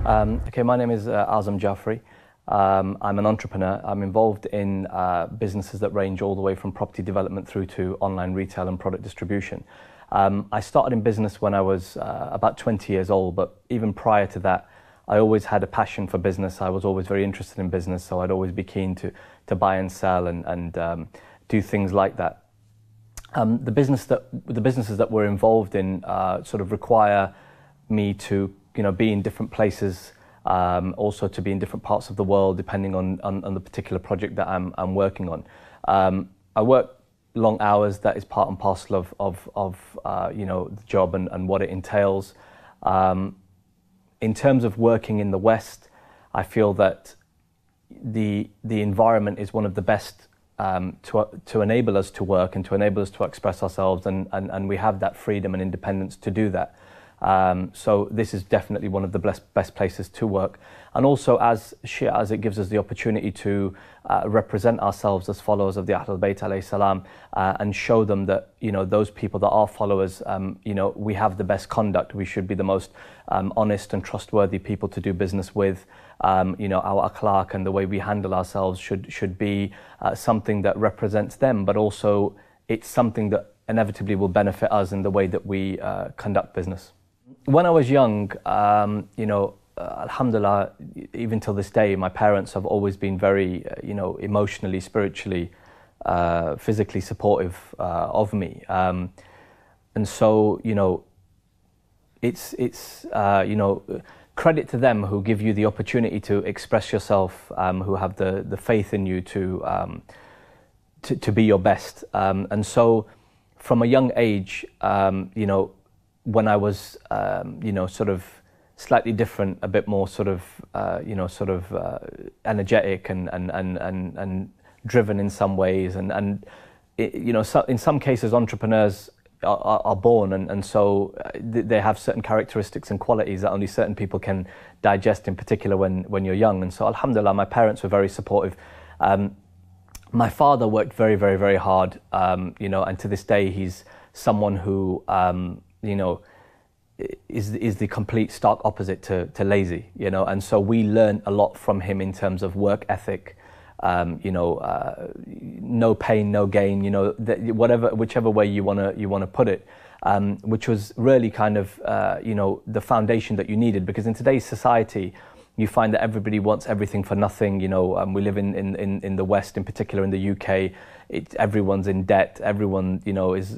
Okay, my name is عازم Ja'fari. I'm an entrepreneur. I'm involved in businesses that range all the way from property development through to online retail and product distribution. I started in business when I was about 20 years old, but even prior to that, I always had a passion for business. I was always very interested in business, so I'd always be keen to buy and sell and do things like that. The businesses that we're involved in sort of require me to be in different places, also to be in different parts of the world, depending on the particular project that I'm working on. I work long hours. That is part and parcel of the job and what it entails. In terms of working in the West, I feel that the environment is one of the best to enable us to work and to enable us to express ourselves, and we have that freedom and independence to do that. So this is definitely one of the best places to work. And also as Shia, as it gives us the opportunity to represent ourselves as followers of the Ahlul Bayt alayhi salam, and show them that, those people that are followers, we have the best conduct. We should be the most honest and trustworthy people to do business with. Our akhlaq and the way we handle ourselves should be something that represents them, but also it's something that inevitably will benefit us in the way that we conduct business. When I was young, alhamdulillah, even till this day, my parents have always been very, emotionally, spiritually, physically supportive of me. And so, it's credit to them who give you the opportunity to express yourself, who have the faith in you to be your best. And so, from a young age, when I was, sort of slightly different, a bit more sort of, energetic and driven in some ways, and in some cases, entrepreneurs are born, and so they have certain characteristics and qualities that only certain people can digest, in particular when you're young. And so, alhamdulillah, my parents were very supportive. My father worked very, very, very hard, and to this day, he's someone who, is the complete stark opposite to lazy, and so we learned a lot from him in terms of work ethic, no pain, no gain, whichever way you want to put it, which was really kind of, the foundation that you needed, because in today's society, you find that everybody wants everything for nothing. We live in the West, in particular in the UK. Everyone's in debt. Everyone, is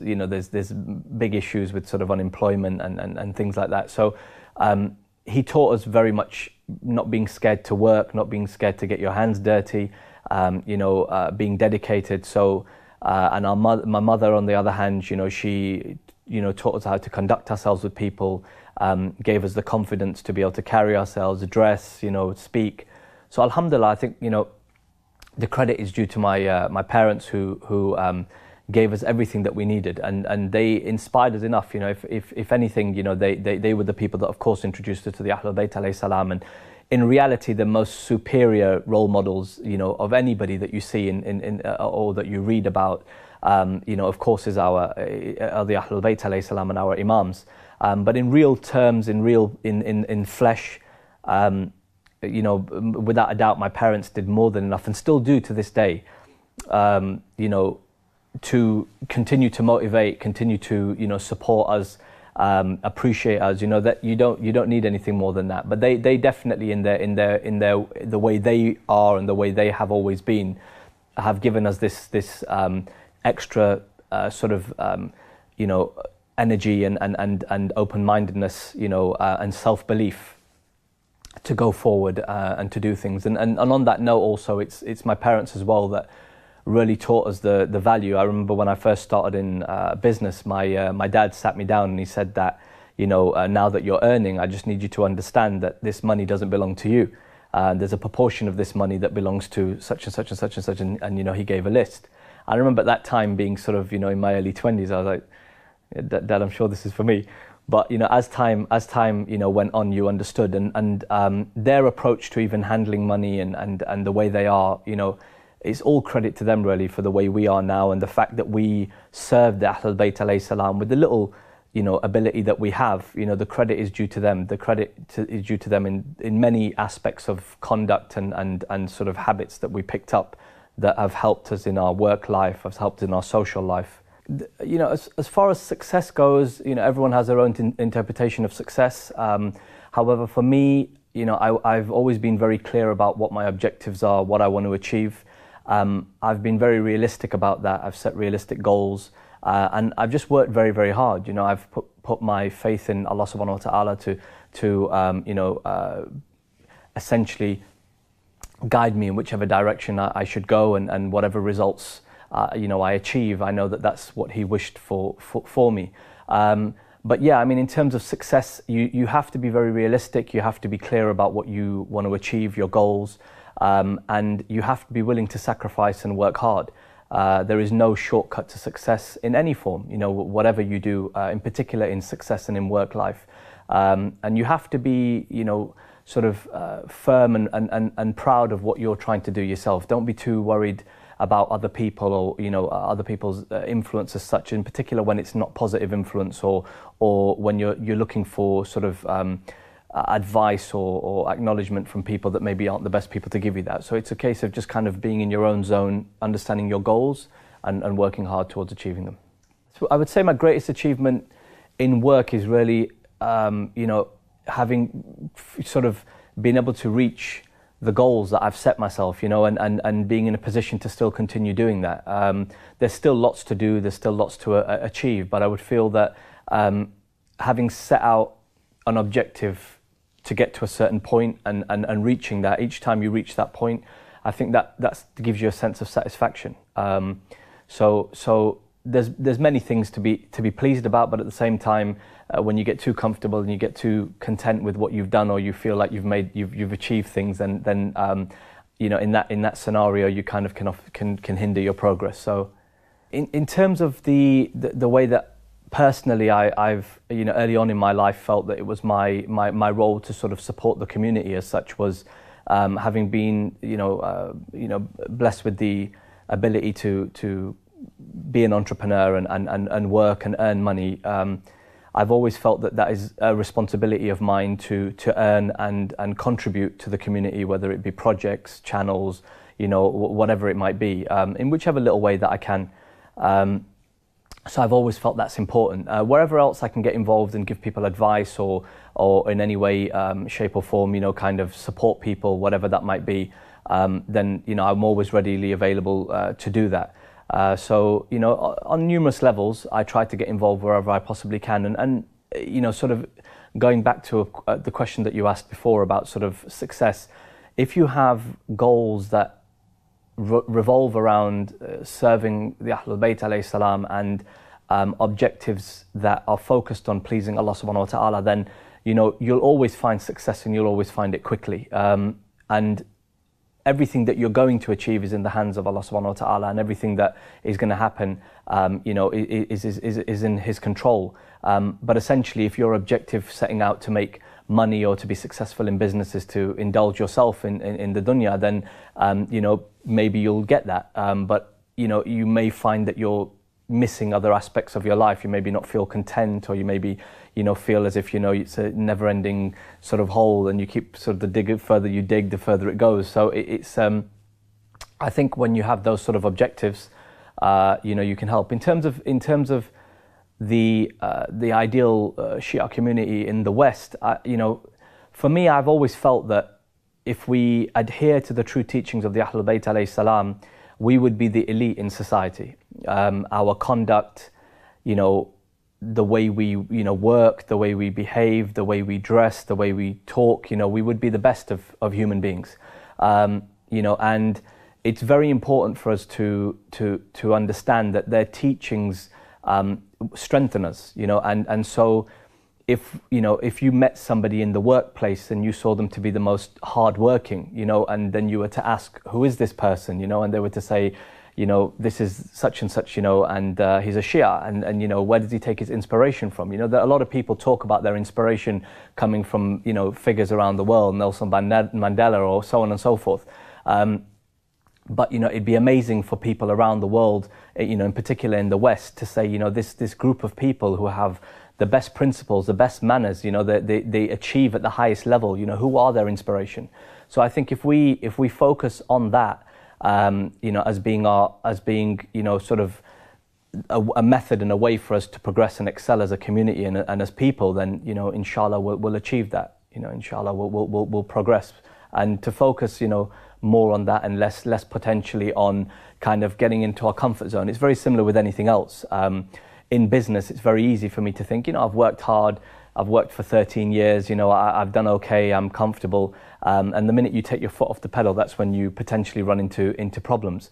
there's big issues with sort of unemployment and things like that. So he taught us very much not being scared to work, not being scared to get your hands dirty, being dedicated. So and my mother, on the other hand, she taught us how to conduct ourselves with people. Gave us the confidence to be able to carry ourselves, dress, speak. So alhamdulillah, I think, the credit is due to my parents who gave us everything that we needed, and they inspired us enough. If anything, they were the people that, of course, introduced us to the Ahlul Bayt alayhi salam, and in reality, the most superior role models, of anybody that you see in or that you read about, of course, is the Ahlul Bayt alayhi salam and our imams. But in real terms, in flesh, without a doubt, my parents did more than enough, and still do to this day, to continue to motivate, continue to, support us, appreciate us. That you don't need anything more than that. But they definitely in the way they are and the way they have always been, have given us this extra sort of energy and open-mindedness, and self-belief to go forward and to do things. And on that note, also, it's my parents as well that really taught us the value. I remember when I first started in business, my dad sat me down and he said that, now that you're earning, I just need you to understand that this money doesn't belong to you. There's a proportion of this money that belongs to such and such and such and such, and he gave a list. I remember at that time being sort of, in my early 20s, I was like, Dad, I'm sure this is for me. But as time went on, you understood, and their approach to even handling money and the way they are, it's all credit to them really for the way we are now, and the fact that we served the Ahlul Bayt alayhi salam with the little ability that we have, the credit is due to them. The is due to them in many aspects of conduct and sort of habits that we picked up that have helped us in our work life, have helped in our social life. As far as success goes, everyone has their own interpretation of success. However, for me, I've always been very clear about what my objectives are, what I want to achieve. I've been very realistic about that. I've set realistic goals, and I've just worked very, very hard. I've put my faith in Allah subhanahu wa ta'ala to essentially guide me in whichever direction I should go, and whatever results I achieve, I know that that's what He wished for me. But yeah, I mean, in terms of success, you have to be very realistic. You have to be clear about what you want to achieve, your goals, and you have to be willing to sacrifice and work hard. There is no shortcut to success in any form, whatever you do, in particular in success and in work life. And you have to be, sort of firm and proud of what you're trying to do yourself. Don't be too worried about other people or other people's influence as such, in particular when it's not positive influence or when you're looking for sort of advice or acknowledgement from people that maybe aren't the best people to give you that. So it's a case of just kind of being in your own zone, understanding your goals and working hard towards achieving them. So I would say my greatest achievement in work is really having sort of been able to reach the goals that I've set myself, and being in a position to still continue doing that. There's still lots to do, there's still lots to achieve, but I would feel that having set out an objective to get to a certain point and reaching that, each time you reach that point, I think that gives you a sense of satisfaction. So there's many things to be pleased about, but at the same time, when you get too comfortable and you get too content with what you've done, or you feel like you've achieved things, then in that scenario you kind of can hinder your progress. So in terms of the way that personally I've early on in my life felt that it was my role to sort of support the community as such was having been blessed with the ability to be an entrepreneur and work and earn money. I've always felt that is a responsibility of mine to earn and contribute to the community, whether it be projects, channels, whatever it might be, in whichever little way that I can. So I've always felt that's important. Wherever else I can get involved and give people advice or in any way, shape or form, kind of support people, whatever that might be, then, I'm always readily available to do that. So, on numerous levels, I try to get involved wherever I possibly can. And sort of going back to the question that you asked before about sort of success, if you have goals that revolve around serving the Ahlul Bayt alayhi salam and objectives that are focused on pleasing Allah subhanahu wa ta'ala, then, you'll always find success and you'll always find it quickly. And everything that you're going to achieve is in the hands of Allah subhanahu wa ta'ala, and everything that is going to happen, is in His control. But essentially, if your objective setting out to make money or to be successful in business is to indulge yourself in the dunya, then, maybe you'll get that. But, you may find that you're missing other aspects of your life. You maybe not feel content, or you maybe, feel as if, it's a never-ending sort of hole, and you keep sort of the further you dig, the further it goes. So it's, I think when you have those sort of objectives, you can help. In terms of the ideal Shia community in the West, for me, I've always felt that if we adhere to the true teachings of the Ahlul Bayt alayhi salam, we would be the elite in society. Our conduct, the way we, work, the way we behave, the way we dress, the way we talk, we would be the best of human beings. And it's very important for us to understand that their teachings strengthen us, and so if you met somebody in the workplace and you saw them to be the most hardworking, and then you were to ask, who is this person, and they were to say, this is such and such, and he's a Shia, and where does he take his inspiration from? That a lot of people talk about their inspiration coming from, figures around the world, Nelson Mandela or so on and so forth. But it'd be amazing for people around the world, in particular in the West, to say, this group of people who have the best principles, the best manners, they achieve at the highest level, who are their inspiration. So I think if we focus on that, as being sort of a method and a way for us to progress and excel as a community and as people, then inshallah we'll achieve that. Inshallah we'll progress, and to focus more on that and less potentially on kind of getting into our comfort zone. It's very similar with anything else. In business, it's very easy for me to think, I've worked hard, I've worked for 13 years, I've done okay, I'm comfortable. And the minute you take your foot off the pedal, that's when you potentially run into problems.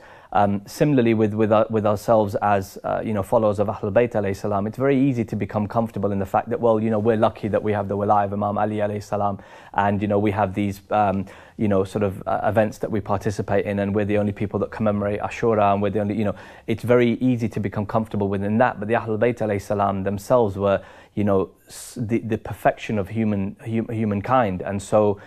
Similarly with ourselves as followers of Ahlul Bayt alayhi salam, it's very easy to become comfortable in the fact that, well, we're lucky that we have the wilaya of Imam Ali alayhi salam, and we have these sort of events that we participate in, and we're the only people that commemorate Ashura, and we're the only, it's very easy to become comfortable within that. But the Ahlul Bayt alayhi salam themselves were the perfection of humankind, and so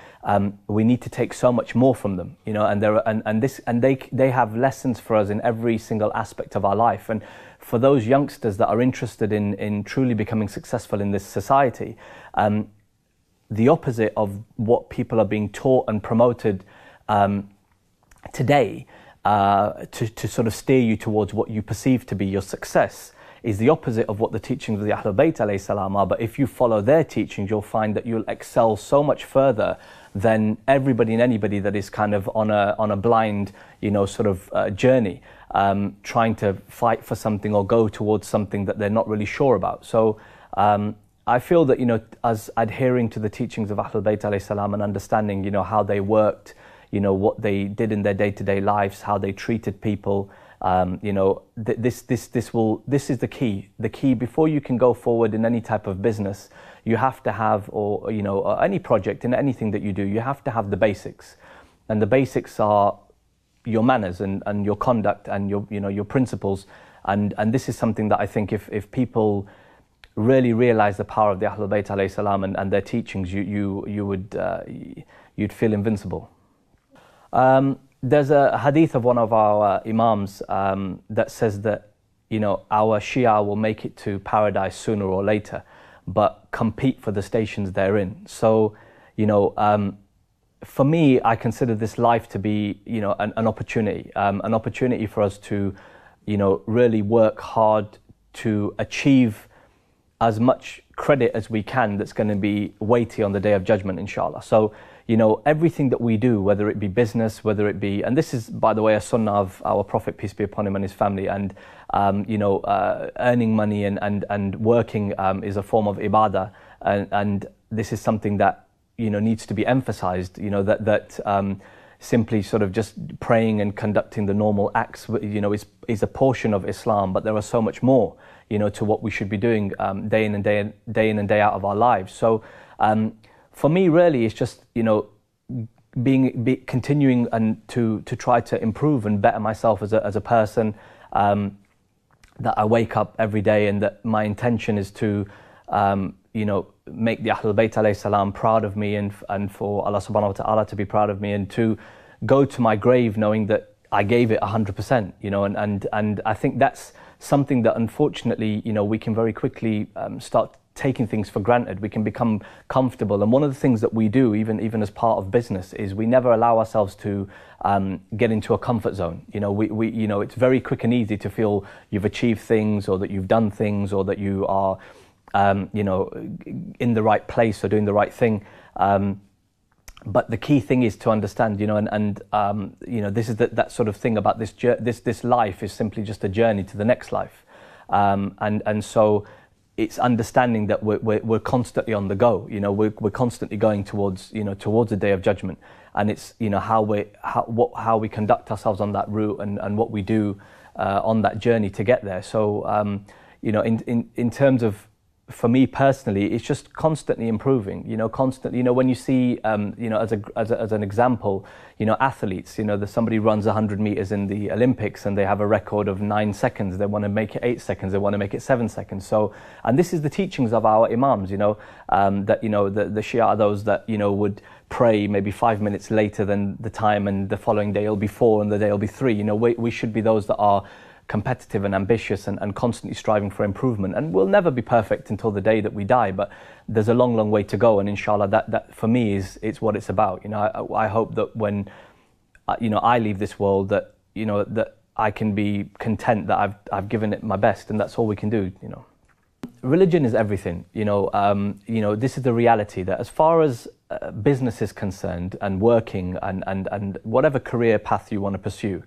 we need to take so much more from them, and they have lessons for us in every single aspect of our life. And for those youngsters that are interested in truly becoming successful in this society, the opposite of what people are being taught and promoted today to sort of steer you towards what you perceive to be your success is the opposite of what the teachings of the Ahlul Bayt alayhi salam are. But if you follow their teachings, you'll find that you'll excel so much further than everybody and anybody that is kind of on a blind, journey, trying to fight for something or go towards something that they're not really sure about. So I feel that, as adhering to the teachings of Ahlul Bayt alayhi salam and understanding, how they worked, what they did in their day-to-day lives, how they treated people, this is the key. The key before you can go forward in any type of business, you have to have, or any project in anything that you do, you have to have the basics, and the basics are your manners and your conduct and your principles, and this is something that I think if people really realize the power of the Ahlul Bayt alayhi salam and their teachings, you'd feel invincible. There's a hadith of one of our imams that says that our Shia will make it to paradise sooner or later, but compete for the stations they're in. So for me, I consider this life to be an opportunity for us to really work hard to achieve as much credit as we can that's going to be weighty on the Day of Judgment, inshallah. So everything that we do, whether it be business, whether it be, and this is, by the way, a sunnah of our Prophet, peace be upon him, and his family, and earning money and working is a form of ibadah, and this is something that needs to be emphasized, that simply sort of just praying and conducting the normal acts is a portion of Islam, but there are so much more to what we should be doing day in and day out of our lives. So for me, really, it's just continuing and to try to improve and better myself as a person, that I wake up every day, and that my intention is to make the Ahlul Bayt alayhi salam proud of me, and for Allah subhanahu wa ta'ala to be proud of me, and to go to my grave knowing that I gave it 100%, and I think that's something that unfortunately we can very quickly start taking things for granted. We can become comfortable, and one of the things that we do even as part of business is we never allow ourselves to get into a comfort zone. We it's very quick and easy to feel you've achieved things, or that you've done things, or that you are in the right place or doing the right thing. But the key thing is to understand, this is that sort of thing about this life is simply just a journey to the next life, and so it's understanding that we're constantly on the go. We're constantly going towards the Day of Judgment, and it's how we conduct ourselves on that route and what we do on that journey to get there. So in terms of, for me personally, it's just constantly improving. Constantly. When you see, as an example, athletes. Somebody runs 100 meters in the Olympics and they have a record of 9 seconds. They want to make it 8 seconds. They want to make it 7 seconds. So, and this is the teachings of our imams. That the Shia are those that would pray maybe 5 minutes later than the time, and the following day it'll be 4, and the day will be 3. We should be those that are competitive and ambitious and constantly striving for improvement. And we'll never be perfect until the day that we die, but there's a long, long way to go. And inshallah, that for me it's what it's about. You know, I hope that when, you know, I leave this world, that, you know, that I can be content that I've given it my best, and that's all we can do, you know. Religion is everything, you know, this is the reality that as far as business is concerned and working and whatever career path you want to pursue,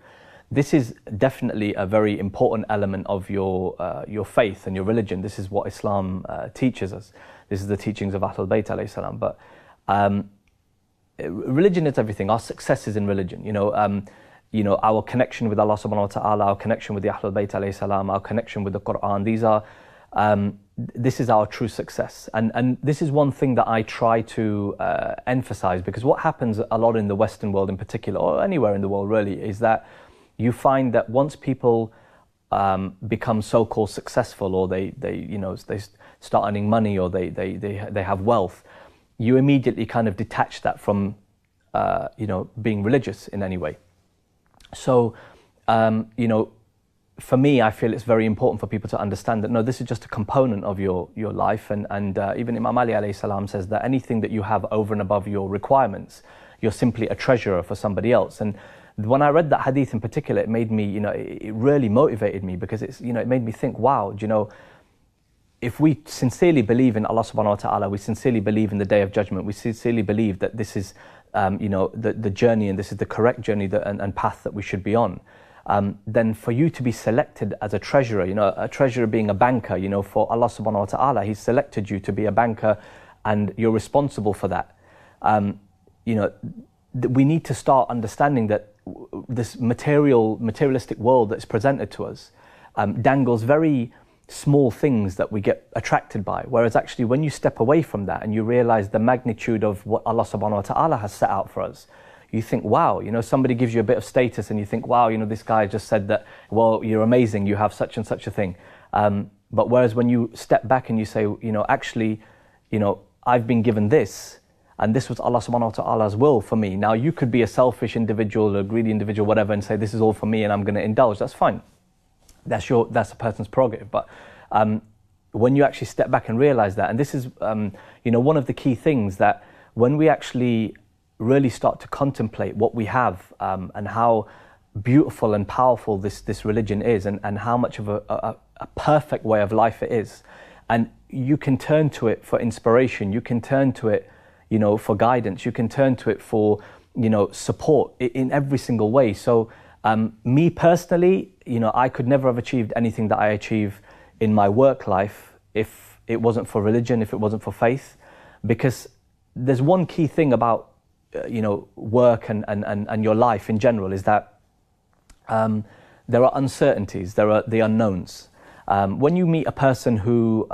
this is definitely a very important element of your faith and your religion. This is what Islam teaches us. This is the teachings of Ahlul Bayt alayhi salam. But religion is everything. Our success is in religion. You know, our connection with Allah subhanahu wa ta'ala, our connection with the Ahlul Bayt alayhi salam, our connection with the Quran. These are this is our true success, and this is one thing that I try to emphasize, because what happens a lot in the Western world in particular, or anywhere in the world really, is that you find that once people become so-called successful, or they you know, they start earning money, or they have wealth, you immediately kind of detach that from you know, being religious in any way. So you know, for me, I feel it's very important for people to understand that no, this is just a component of your life, and even Imam Ali alayhi salam says that anything that you have over and above your requirements, you're simply a treasurer for somebody else. And when I read that hadith in particular, it made me, you know, it really motivated me, because it's, you know, it made me think, wow, do you know, if we sincerely believe in Allah subhanahu wa ta'ala, we sincerely believe in the Day of Judgment, we sincerely believe that this is you know, the journey, and this is the correct journey and path that we should be on, then for you to be selected as a treasurer, you know, a treasurer being a banker, you know, for Allah subhanahu wa ta'ala, He's selected you to be a banker, and you're responsible for that. You know, we need to start understanding that this materialistic world that's presented to us dangles very small things that we get attracted by, whereas actually when you step away from that and you realize the magnitude of what Allah subhanahu wa ta'ala has set out for us, you think, wow, you know, somebody gives you a bit of status and you think, wow, you know, this guy just said that, well, you're amazing, you have such and such a thing. But whereas when you step back and you say, you know, actually, you know, I've been given this, and this was Allah subhanahu wa ta'ala's will for me. Now you could be a selfish individual, a greedy individual, whatever, and say, this is all for me and I'm going to indulge. That's fine. That's a person's prerogative. But when you actually step back and realize that, and this is, you know, one of the key things, that when we actually really start to contemplate what we have, and how beautiful and powerful this religion is, and how much of a perfect way of life it is, and you can turn to it for inspiration, you can turn to it, you know, for guidance, you can turn to it for, you know, support in every single way. So me personally, you know, I could never have achieved anything that I achieve in my work life if it wasn't for religion, if it wasn't for faith, because there's one key thing about you know, work and your life in general, is that there are uncertainties, there are the unknowns. When you meet a person who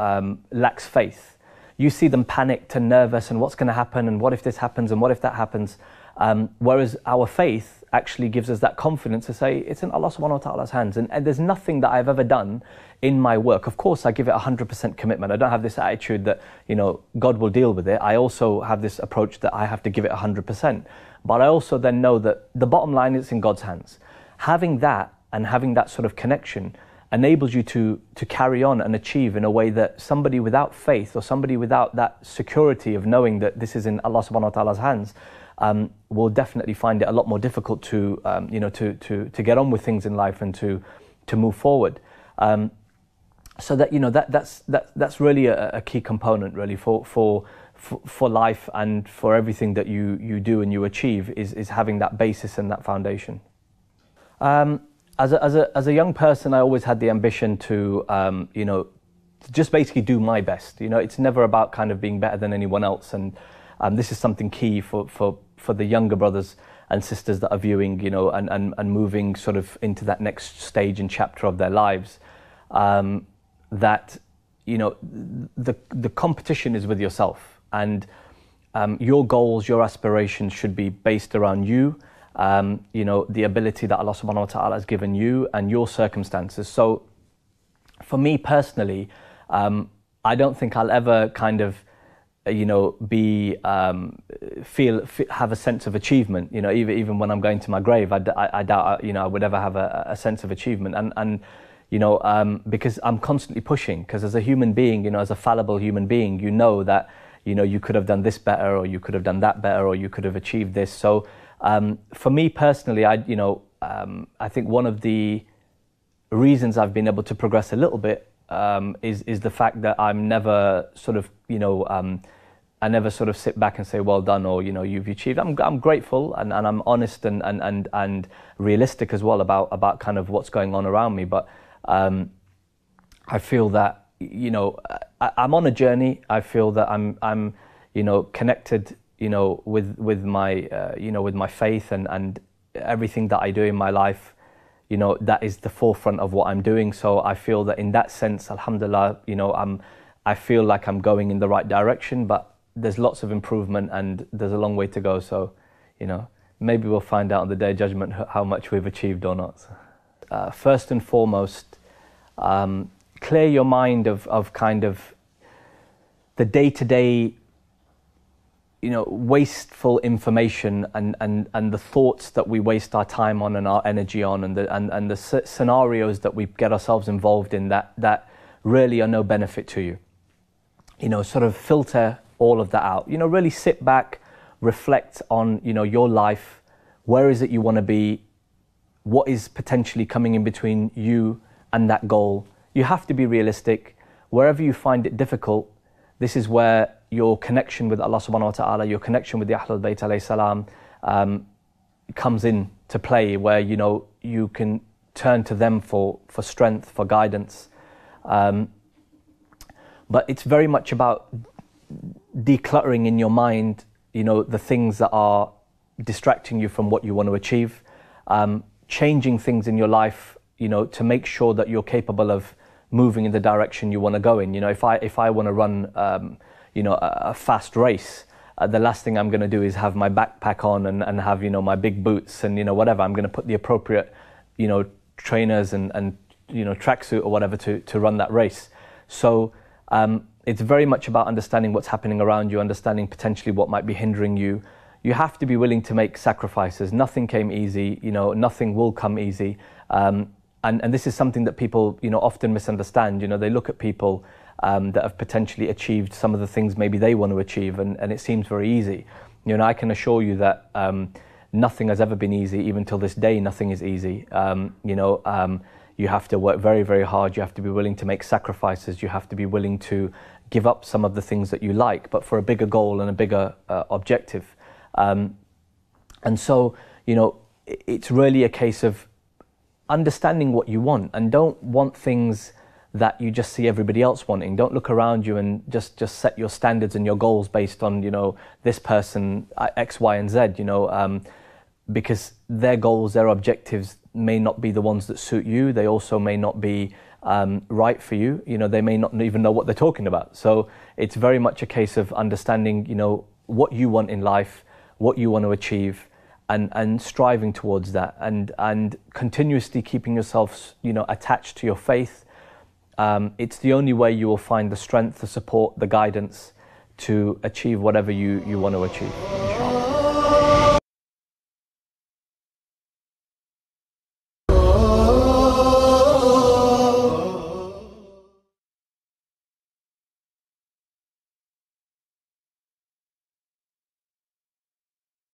lacks faith, you see them panicked and nervous, and what's going to happen, and what if this happens, and what if that happens. Whereas our faith actually gives us that confidence to say it's in Allah subhanahu wa ta'ala's hands, and there's nothing that I've ever done in my work. Of course, I give it 100% commitment. I don't have this attitude that, you know, God will deal with it. I also have this approach that I have to give it 100%. But I also then know that the bottom line is in God's hands. Having that, and having that sort of connection, enables you to carry on and achieve in a way that somebody without faith, or somebody without that security of knowing that this is in Allah subhanahu wa ta'ala's hands, will definitely find it a lot more difficult to you know, to get on with things in life and to move forward. So that, you know, that's really a key component really for life, and for everything that you do and you achieve, is having that basis and that foundation. As a young person, I always had the ambition to you know, to just basically do my best. You know, it's never about kind of being better than anyone else, and this is something key for the younger brothers and sisters that are viewing, you know, and moving sort of into that next stage and chapter of their lives. That, you know, the competition is with yourself, and your goals, your aspirations should be based around you, you know, the ability that Allah subhanahu wa ta'ala has given you and your circumstances. So for me personally, I don't think I'll ever kind of, you know, be have a sense of achievement. You know, even when I'm going to my grave, I doubt I would ever have a sense of achievement. And you know, because I'm constantly pushing. Because as a human being, you know, as a fallible human being, you know that, you know, you could have done this better, or you could have done that better, or you could have achieved this. So for me personally, I think one of the reasons I've been able to progress a little bit is the fact that I'm never sort of, you know, I never sort of sit back and say, well done, or, you know, you've achieved. I'm grateful and I'm honest and realistic as well about kind of what's going on around me. But I feel that, you know, I'm on a journey. I feel that I'm you know, connected, you know, with my you know, with my faith and everything that I do in my life. You know, that is the forefront of what I'm doing. So I feel that in that sense, alhamdulillah, you know, I feel like I'm going in the right direction, but there's lots of improvement and there's a long way to go. So, you know, maybe we'll find out on the day of judgment how much we've achieved or not. First and foremost, clear your mind of kind of the day-to-day, you know, wasteful information and the thoughts that we waste our time on and our energy on, and the scenarios that we get ourselves involved in that really are no benefit to you. You know, sort of filter all of that out. You know, really sit back, reflect on, you know, your life. Where is it you want to be? What is potentially coming in between you and that goal? You have to be realistic. Wherever you find it difficult, this is where your connection with Allah subhanahu wa ta'ala, your connection with the Ahlul Bayt alayhi salam comes in to play, where, you know, you can turn to them for strength, for guidance. But it's very much about decluttering in your mind, you know, the things that are distracting you from what you want to achieve, changing things in your life, you know, to make sure that you're capable of moving in the direction you want to go in. You know, if I want to run, you know, a fast race, the last thing I'm going to do is have my backpack on and have, you know, my big boots and, you know, whatever. I'm going to put the appropriate, you know, trainers and you know, tracksuit or whatever to run that race. So it's very much about understanding what's happening around you, understanding potentially what might be hindering you. You have to be willing to make sacrifices. Nothing came easy, you know, nothing will come easy. And this is something that people, you know, often misunderstand. You know, they look at people that have potentially achieved some of the things maybe they want to achieve, and it seems very easy. You know, I can assure you that nothing has ever been easy. Even till this day, nothing is easy. You have to work very, very hard. You have to be willing to make sacrifices. You have to be willing to give up some of the things that you like, but for a bigger goal and a bigger objective. And so, you know, it's really a case of understanding what you want, and don't want things that you just see everybody else wanting. Don't look around you and just set your standards and your goals based on, you know, this person, X, Y, and Z, you know, because their goals, their objectives may not be the ones that suit you. They also may not be right for you. You know, they may not even know what they're talking about. So it's very much a case of understanding, you know, what you want in life, what you want to achieve, and striving towards that, and continuously keeping yourself, you know, attached to your faith. It's the only way you will find the strength, the support, the guidance to achieve whatever you want to achieve.